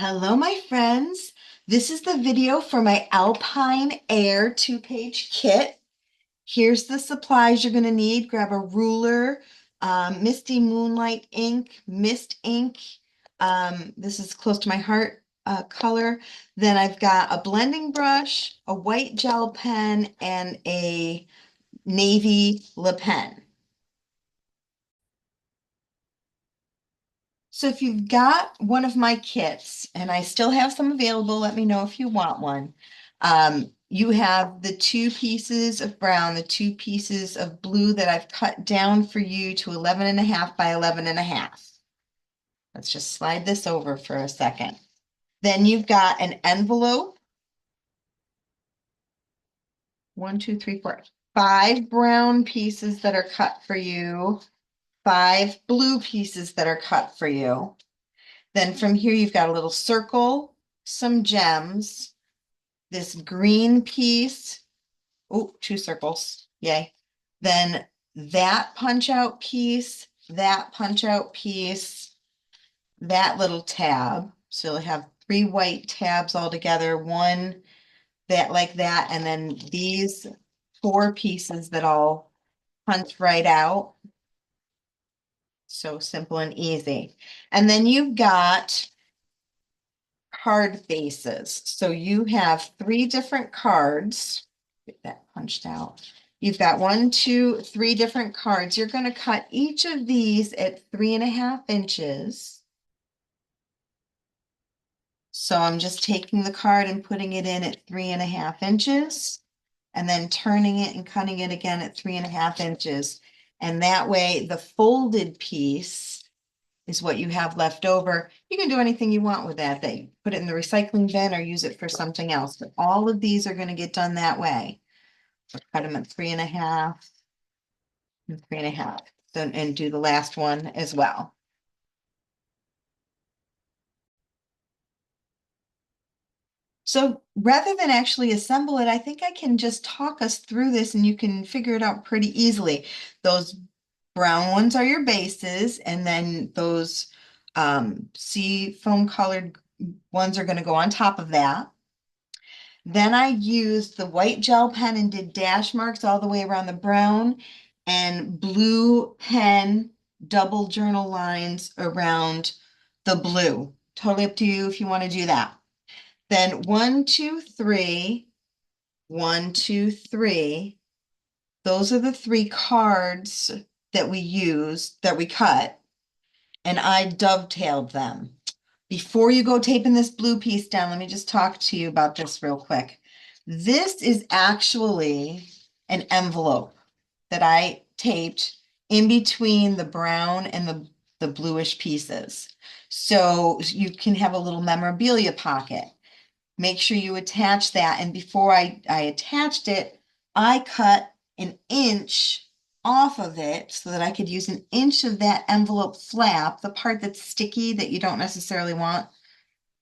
Hello, my friends. This is the video for my Alpine Air two-page kit. Here's the supplies you're going to need. Grab a ruler, Misty Moonlight ink, mist ink. This is close to my heart color. Then I've got a blending brush, a white gel pen, and a navy lip pen. So if you've got one of my kits, and I still have some available, let me know if you want one. You have the two pieces of brown, the two pieces of blue that I've cut down for you to 11.5 by 11.5. Let's just slide this over for a second. Then you've got an envelope. One, two, three, four, five brown pieces that are cut for you, five blue pieces that are cut for you. Then from here, you've got a little circle, some gems, this green piece. Oh, two circles. Yay. Then that punch out piece, that punch out piece, that little tab. So you'll have three white tabs all together, one that like that, and then these four pieces that all punch right out. So simple and easy. And then you've got card bases. So you have three different cards. Get that punched out. You've got one, two, three different cards. You're going to cut each of these at 3.5 inches. So I'm just taking the card and putting it in at 3.5 inches, and then turning it and cutting it again at 3.5 inches. And that way the folded piece is what you have left over. You can do anything you want with that. They put it in the recycling bin or use it for something else. But all of these are going to get done that way. So cut them at 3.5 and 3.5. Then and do the last one as well. So rather than actually assemble it, I think I can just talk us through this and you can figure it out pretty easily. Those brown ones are your bases, and then those sea foam colored ones are going to go on top of that. Then I used the white gel pen and did dash marks all the way around the brown, and blue pen double journal lines around the blue. Totally up to you if you want to do that. Then 1, 2, 3, 1, 2, 3. Those are the three cards that we used, that we cut, and I dovetailed them. Before you go taping this blue piece down, let me just talk to you about this real quick. This is actually an envelope that I taped in between the brown and the bluish pieces. So you can have a little memorabilia pocket. Make sure you attach that. And before I attached it, I cut 1 inch off of it so that I could use 1 inch of that envelope flap, the part that's sticky that you don't necessarily want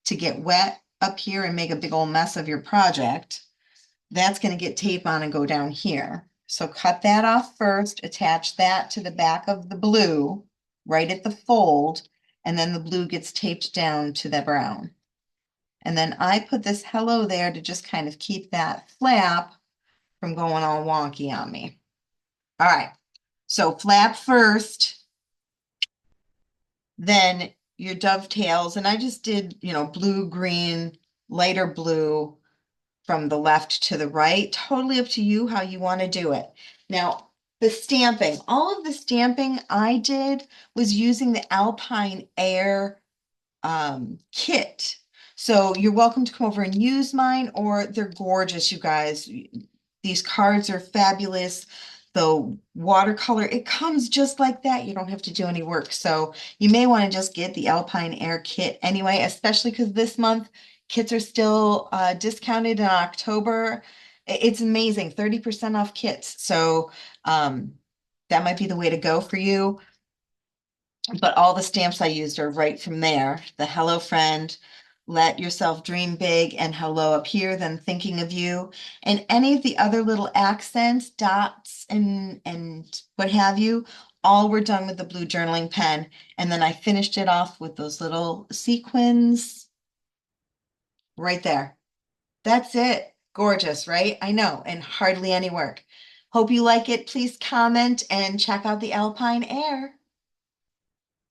to get wet up here and make a big old mess of your project. That's going to get tape on and go down here. So cut that off first, attach that to the back of the blue, right at the fold, and then the blue gets taped down to the brown. And then I put this hello there to just kind of keep that flap from going all wonky on me. All right, so flap first, then your dovetails. And I just did, blue, green, lighter blue from the left to the right. Totally up to you how you want to do it. Now, the stamping, all of the stamping I did was using the Alpine Air kit. So you're welcome to come over and use mine, or they're gorgeous, you guys. These cards are fabulous. The watercolor, it comes just like that. You don't have to do any work. So you may want to just get the Alpine Air kit anyway, especially because this month kits are still discounted in October. It's amazing, 30% off kits. So that might be the way to go for you. But all the stamps I used are right from there. The Hello Friend, Let Yourself Dream Big, and Hello Up Here, Then Thinking of You. And any of the other little accents, dots, and what have you, all were done with the blue journaling pen. And then I finished it off with those little sequins right there. That's it. Gorgeous, right? I know, and hardly any work. Hope you like it. Please comment and check out the Alpine Air.